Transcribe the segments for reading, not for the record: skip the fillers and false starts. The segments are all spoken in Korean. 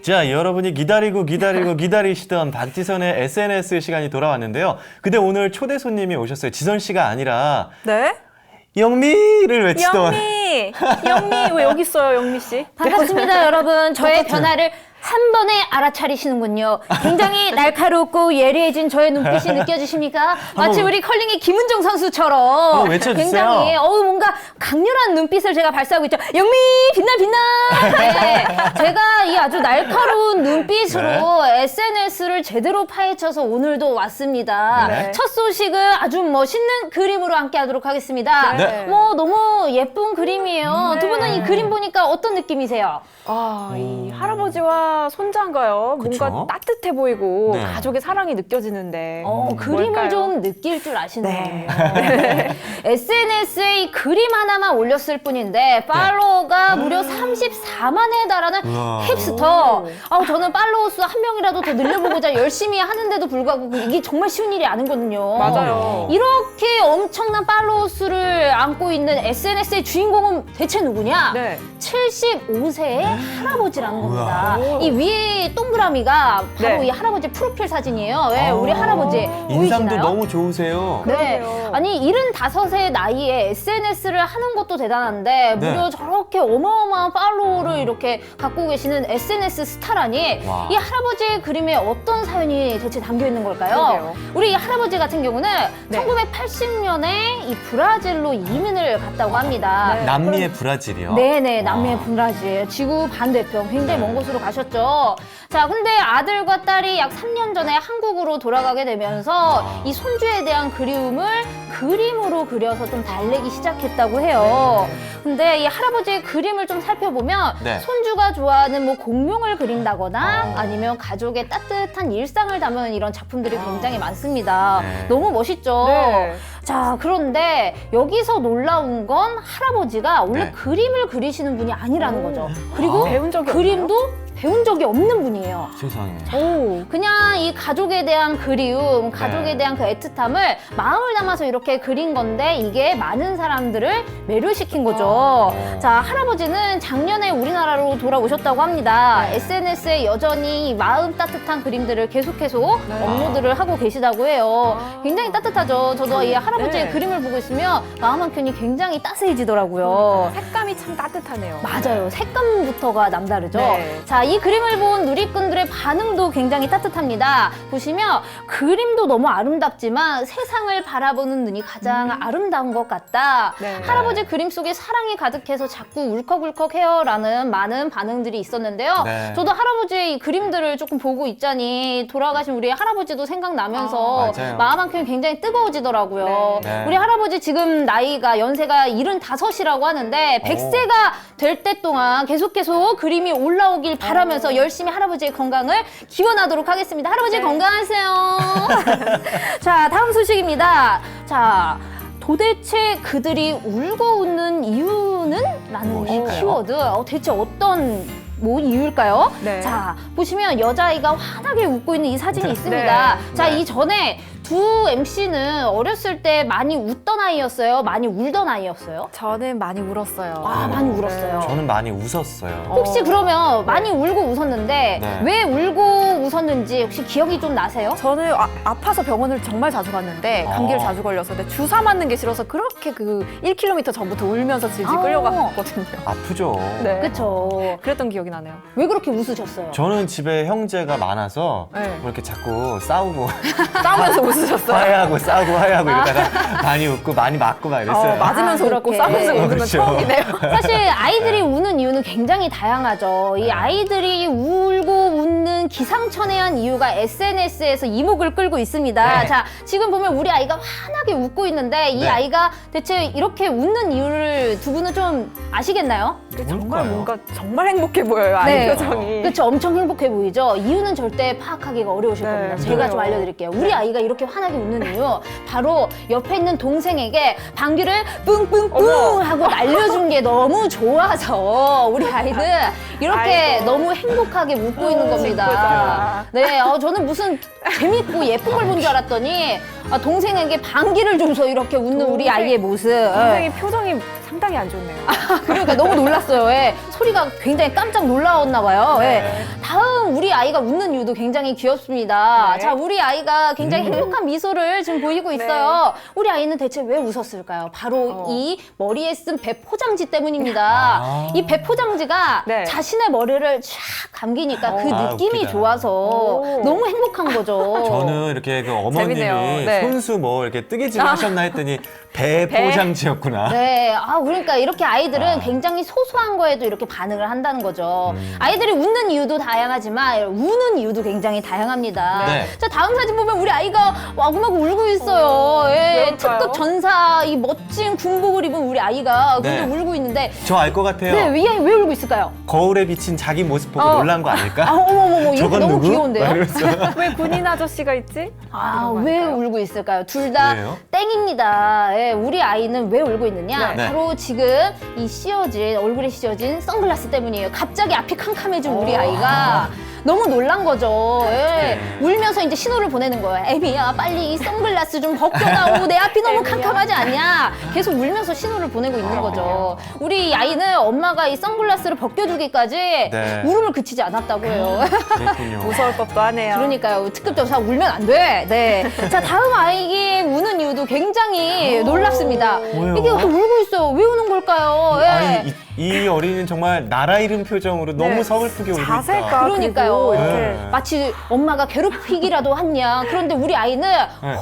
자, 여러분이 기다리시던 박지선의 SNS 시간이 돌아왔는데요. 근데 오늘 초대 손님이 오셨어요. 지선 씨가 아니라 네? 영미를 외치던. 영미 왜 여기 있어요, 영미 씨? 반갑습니다, 여러분. 저의 변화를 한 번에 알아차리시는군요. 굉장히 날카롭고 예리해진 저의 눈빛이 느껴지십니까? 마치 우리 컬링의 김은정 선수처럼 외쳐주세요. 굉장히 뭔가 강렬한 눈빛을 제가 발사하고 있죠. 영미 빛나. 네, 제가 이 아주 날카로운 눈빛으로 SNS를 제대로 파헤쳐서 오늘도 왔습니다. 네. 첫 소식은 아주 멋있는 그림으로 함께하도록 하겠습니다. 네. 너무 예쁜 그림이에요. 네. 두 분은 이 그림 보니까 어떤 느낌이세요? 이 할아버지와 손자인가요? 그쵸? 뭔가 따뜻해 보이고 네. 가족의 사랑이 느껴지는데. 그림을 뭘까요? 좀 느낄 줄 네. 아시는군요. SNS에 이 그림 하나만 올렸을 뿐인데 팔로워가 무려 34만에 달하는 우와. 힙스터. 저는 팔로워 수 한 명이라도 더 늘려보고자 열심히 하는데도 불구하고 이게 정말 쉬운 일이 아니거든요. 맞아요. 이렇게 엄청난 팔로워 수를 안고 있는 SNS의 주인공은 대체 누구냐? 네. 75세의 할아버지라는 겁니다. 우와. 이 위에 동그라미가 바로 네. 이 할아버지 프로필 사진이에요. 왜 우리 할아버지 인상도 보이시나요? 너무 좋으세요. 네. 그러게요. 아니 75세 나이에 SNS를 하는 것도 대단한데 네. 무려 저렇게 어마어마한 팔로워를 이렇게 갖고 계시는 SNS 스타라니 와. 이 할아버지의 그림에 어떤 사연이 대체 담겨 있는 걸까요? 그러게요. 우리 이 할아버지 같은 경우는 네. 1980년에 이 브라질로 이민을 갔다고 합니다. 네. 남미의 브라질이요. 네네, 남미의 와. 브라질, 지구 반대편, 굉장히 먼 곳으로 가셨죠. 자, 근데 아들과 딸이 약 3년 전에 한국으로 돌아가게 되면서 이 손주에 대한 그리움을 그림으로 그려서 좀 달래기 시작했다고 해요. 근데 이 할아버지의 그림을 좀 살펴보면 네. 손주가 좋아하는 뭐 공룡을 그린다거나 아니면 가족의 따뜻한 일상을 담은 이런 작품들이 굉장히 많습니다. 네. 너무 멋있죠? 네. 자, 그런데 여기서 놀라운 건 할아버지가 원래 네. 그림을 그리시는 분이 아니라는 거죠. 그리고 배운 적이 그림도 배운 적이 없는 분이에요. 세상에. 그냥 이 가족에 대한 그리움, 가족에 네. 대한 그 애틋함을 마음을 담아서 이렇게 그린 건데 이게 많은 사람들을 매료시킨 거죠. 자, 할아버지는 작년에 우리나라로 돌아오셨다고 합니다. 네. SNS에 여전히 마음 따뜻한 그림들을 계속해서 업로드를 하고 계시다고 해요. 굉장히 따뜻하죠. 저도 이 할아버지의 네. 그림을 보고 있으면 마음 한켠이 굉장히 따스해지더라고요. 색감이 참 따뜻하네요. 맞아요. 색감부터가 남다르죠. 네. 자, 이 그림을 본 누리꾼들의 반응도 굉장히 따뜻합니다. 보시면 그림도 너무 아름답지만 세상을 바라보는 눈이 가장 아름다운 것 같다. 네. 할아버지 그림 속에 사랑이 가득해서 자꾸 울컥울컥해요 라는 많은 반응들이 있었는데요. 네. 저도 할아버지의 이 그림들을 조금 보고 있자니 돌아가신 우리 할아버지도 생각나면서 맞아요. 마음 한켠이 굉장히 뜨거워지더라고요. 네. 우리 할아버지 지금 나이가 연세가 75이라고 하는데 100세가 될 때 동안 계속해서 그림이 올라오길 바라면서 열심히 할아버지의 건강을 기원하도록 하겠습니다. 할아버지 건강하세요. 자, 다음 소식입니다. 자, 도대체 그들이 울고 웃는 이유는? 라는 이 무엇일까요? 키워드. 대체 어떤 이유일까요? 네. 자, 보시면 여자아이가 환하게 웃고 있는 이 사진이 있습니다. 네. 자, 네. 이전에 두 MC는 어렸을 때 많이 웃던 아이였어요? 많이 울던 아이였어요? 저는 많이 울었어요. 많이 울었어요. 저는 많이 웃었어요. 혹시 그러면 많이 울고 웃었는데 네. 왜 울고 웃었는지 혹시 기억이 좀 나세요? 저는 아파서 병원을 정말 자주 갔는데 감기를 자주 걸려서 근데 주사 맞는 게 싫어서 그렇게 그 1km 전부터 울면서 질질 끌려갔거든요. 아프죠. 네. 그쵸. 그랬던 기억이 나네요. 왜 그렇게 웃으셨어요? 저는 집에 형제가 많아서 네. 뭐 이렇게 자꾸 싸우고 싸우면서 웃으셨어요? 화해하고 싸우고 화해하고 이러다가 많이 웃고 많이 맞고 막 이랬어요. 맞으면서 아, 웃고 그렇게. 싸우면서 웃는 건 그렇죠. 처음이네요. 사실 아이들이 우는 이유는 굉장히 다양하죠. 이 아이들이 울고 웃는 기상천외한 이유가 SNS에서 이목을 끌고 있습니다. 네. 자, 지금 보면 우리 아이가 환하게 웃고 있는데 이 네. 아이가 대체 이렇게 웃는 이유를 두 분은 좀 아시겠나요? 정말 뭘까요? 뭔가 정말 행복해 보여요. 아이 표정이. 그렇죠. 엄청 행복해 보이죠. 이유는 절대 파악하기가 어려우실 네, 겁니다. 제가 그래요. 좀 알려드릴게요. 우리 아이가 이렇게 환하게 웃는 이유 바로 옆에 있는 동생에게 방귀를 뿡뿡뿡 어머. 하고 날려준 게 너무 좋아서 우리 아이는 이렇게 아이고. 너무 행복하게 웃고 있는 겁니다. 진짜. 네, 저는 무슨 재밌고 예쁜 걸 본 줄 알았더니 동생에게 방귀를 줘서 이렇게 웃는 우리 동생. 아이의 모습. 동생이 표정이 상당히 안 좋네요. 그러니까 너무 놀랐어요. 예. 소리가 굉장히 깜짝 놀라웠나 봐요. 예. 네. 다음 지금 우리 아이가 웃는 이유도 굉장히 귀엽습니다. 네. 자, 우리 아이가 굉장히 행복한 미소를 지금 보이고 있어요. 우리 아이는 대체 왜 웃었을까요? 바로 이 머리에 쓴 배포장지 때문입니다. 이 배포장지가 네. 자신의 머리를 쫙 감기니까 그 느낌이 웃기다. 좋아서 오. 너무 행복한 거죠. 저는 이렇게 그 어머님이 재밌네요. 네. 손수 뭐 이렇게 뜨개질 하셨나 했더니 배포장지였구나. 네, 그러니까 이렇게 아이들은 굉장히 소소한 거에도 이렇게 반응을 한다는 거죠. 아이들이 웃는 이유도 다양하지만 우는 이유도 굉장히 다양합니다. 네. 자, 다음 사진 보면 우리 아이가 마구마구 울고 있어요. 예, 왜일까요? 특급 전사 이 멋진 군복을 입은 우리 아이가 네. 근데 울고 있는데 저 알 것 같아요. 네, 이 아이 왜 울고 있을까요? 거울에 비친 자기 모습 보고 놀란 거 아닐까? 어머머머, 이렇게 저건 너무 누구? 귀여운데요? 막 이러면서. 왜 군인 아저씨가 있지? 왜 울고 있을까요? 둘 다 왜요? 땡입니다. 예, 우리 아이는 왜 울고 있느냐? 네. 바로 지금 이 얼굴에 씌워진 선글라스 때문이에요. 갑자기 앞이 캄캄해진 우리 아이가 너무 놀란 거죠. 예. 울면서 이제 신호를 보내는 거예요. 애미야, 빨리 이 선글라스 좀 벗겨다오. 내 앞이 너무 캄캄하지 않냐? 계속 울면서 신호를 보내고 있는 거죠. 우리 아이는 엄마가 이 선글라스를 벗겨주기까지 네. 울음을 그치지 않았다고 해요. 그랬군요. 무서울 법도 하네요. 그러니까요. 특급 전사 울면 안 돼. 네. 자, 다음 아이기 우는 이유도 굉장히 놀랍습니다. 왜요? 이게 울고 있어요. 왜 우는 걸까요? 예. 아니, 이 어린이는 정말 나라 잃은 표정으로 너무 네. 서글프게 울고 자세가 있다. 그러니까요. 그리고 이렇게 네. 마치 엄마가 괴롭히기라도 했냐. 그런데 우리 아이는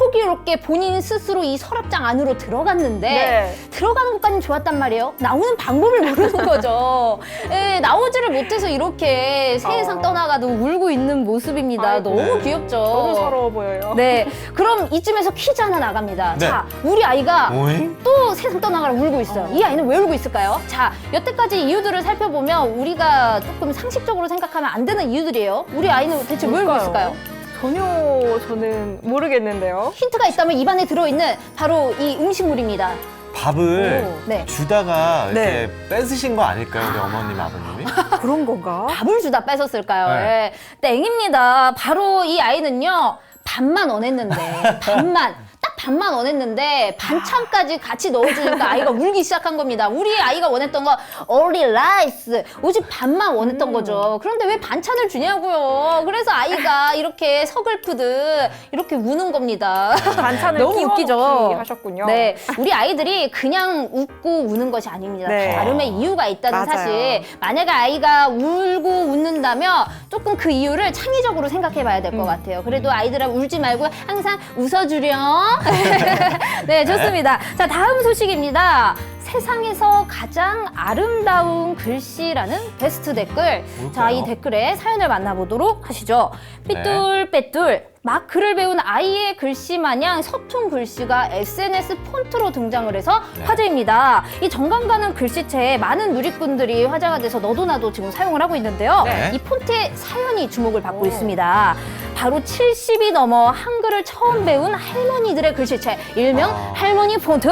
호기롭게 본인 스스로 이 서랍장 안으로 들어갔는데 네. 들어가는 것까지는 좋았단 말이에요. 나오는 방법을 모르는 거죠. 예, 나오지를 못해서 이렇게 세상 떠나가도 울고 있는 모습입니다. 아이고. 너무 네. 귀엽죠. 너무 서러워 보여요. 네, 그럼 이쯤에서 퀴즈 하나 나갑니다. 네. 자, 우리 아이가 오잉? 또 세상 떠나가라 울고 있어요. 이 아이는 왜 울고 있을까요? 자, 여태까지 이유들을 살펴보면 우리가 조금 상식적으로 생각하면 안 되는 이유들이에요. 우리 아이는 대체 왜 울고 뭘까요? 있을까요? 전혀 저는 모르겠는데요. 힌트가 있다면 입안에 들어있는 바로 이 음식물입니다. 밥을 네. 주다가 네. 이렇게 뺏으신 거 아닐까요? 우리 어머님, 아버님이? 그런 건가? 밥을 주다 뺏었을까요? 네. 예. 땡입니다. 바로 이 아이는요, 밥만 원했는데, 딱 밥만 원했는데 반찬까지 같이 넣어주니까 아이가 울기 시작한 겁니다. 우리 아이가 원했던 거 only rice, 오직 밥만 원했던 거죠. 그런데 왜 반찬을 주냐고요. 그래서 아이가 이렇게 서글프듯 이렇게 우는 겁니다. 반찬을 너무 끼워 웃기죠. 넣기 하셨군요. 네, 우리 아이들이 그냥 웃고 우는 것이 아닙니다. 네. 나름의 이유가 있다는 맞아요. 사실. 만약에 아이가 울고 웃는다면 조금 그 이유를 창의적으로 생각해봐야 될 것 같아요. 그래도 아이들아 울지 말고 항상 웃어주렴. 네, 좋습니다. 자, 다음 소식입니다. 세상에서 가장 아름다운 글씨라는 베스트 댓글. 자, 이 댓글에 사연을 만나보도록 하시죠. 삐뚤빼뚤. 막 글을 배운 아이의 글씨 마냥 서툰 글씨가 SNS 폰트로 등장을 해서 화제입니다. 이 정감 가는 글씨체에 많은 누리꾼들이 화제가 돼서 너도 나도 지금 사용을 하고 있는데요. 네. 이 폰트의 사연이 주목을 받고 있습니다. 바로 70이 넘어 한글을 처음 배운 할머니들의 글씨체, 일명 할머니 폰트.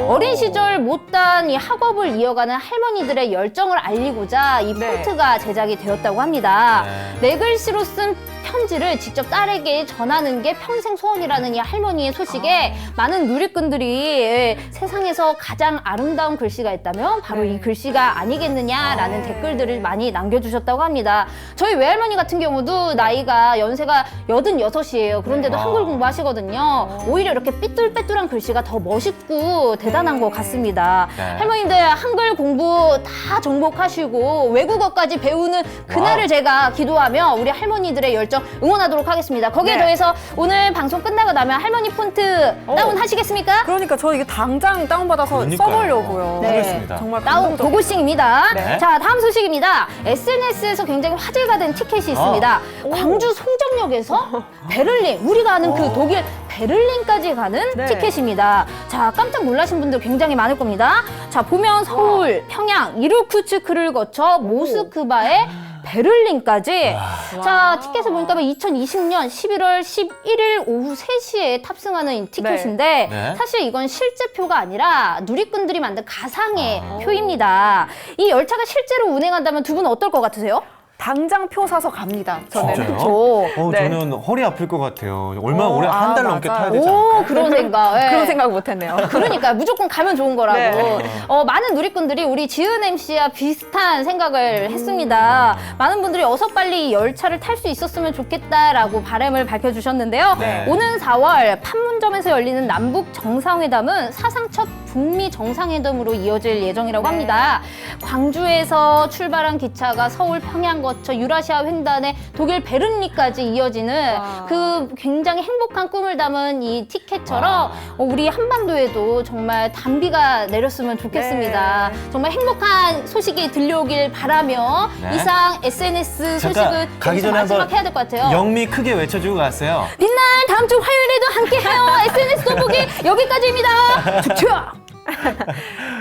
어린 시절 못다한 이 학업을 이어가는 할머니들의 열정을 알리고자 이 네. 폰트가 제작이 되었다고 합니다. 네. 내 글씨로 쓴 편지를 직접 딸에게 전하는 게 평생 소원이라는 이 할머니의 소식에 많은 누리꾼들이 세상에서 가장 아름다운 글씨가 있다면 바로 이 글씨가 아니겠느냐라는 댓글들을 많이 남겨주셨다고 합니다. 저희 외할머니 같은 경우도 나이가 연세가 86이에요. 그런데도 한글 공부하시거든요. 오히려 이렇게 삐뚤빼뚤한 글씨가 더 멋있고 대단한 것 같습니다. 네. 할머님들 한글 공부 다 정복하시고 외국어까지 배우는 그날을 와우. 제가 기도하며 우리 할머니들의 열정 응원하도록 하겠습니다. 거기에 네. 더해서 오늘 방송 끝나고 나면 할머니 폰트 다운하시겠습니까? 그러니까 저 이게 당장 다운받아서 그러니까요. 써보려고요. 네. 하겠습니다. 정말 다운 감동적이에요. 고고싱입니다. 네. 자, 다음 소식입니다. SNS에서 굉장히 화제가 된 티켓이 있습니다. 광주 송정역에서 베를린, 우리가 아는 그 독일 베를린까지 가는 네. 티켓입니다. 자, 깜짝 놀라신 분들 굉장히 많을 겁니다. 자, 보면 서울, 평양, 이르쿠츠크를 거쳐 모스크바에 베를린까지. 자, 티켓을 보니까 2020년 11월 11일 오후 3시에 탑승하는 티켓인데 네. 사실 이건 실제 표가 아니라 누리꾼들이 만든 가상의 표입니다. 이 열차가 실제로 운행한다면 두 분은 어떨 것 같으세요? 당장 표 사서 갑니다. 저는. 진짜요? 네. 저는 허리 아플 것 같아요. 얼마나 오래 한 달 넘게 맞아요. 타야 되지 않을까요? 오, 그런 생각. 예. 그런 생각 못했네요. 그러니까 무조건 가면 좋은 거라고. 네. 많은 누리꾼들이 우리 지은 MC와 비슷한 생각을 했습니다. 많은 분들이 어서 빨리 열차를 탈 수 있었으면 좋겠다라고 바람을 밝혀주셨는데요. 네. 오는 4월 판문점에서 열리는 남북 정상회담은 사상 첫 북미 정상회담으로 이어질 예정이라고 합니다. 광주에서 출발한 기차가 서울 평양 거쳐 유라시아 횡단에 독일 베른리까지 이어지는 와. 그 굉장히 행복한 꿈을 담은 이 티켓처럼 우리 한반도에도 정말 단비가 내렸으면 좋겠습니다. 정말 행복한 소식이 들려오길 바라며 네. 이상 SNS 잠깐 소식은 가기 여기서 전에 한번 마지막 해야 될 것 같아요. 영미 크게 외쳐주고 갔어요. 빛날 다음 주 화요일에도 함께해요. SNS 돋보기 여기까지입니다. 축축!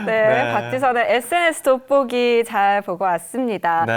네, 박지선의 SNS 돋보기 잘 보고 왔습니다. 네.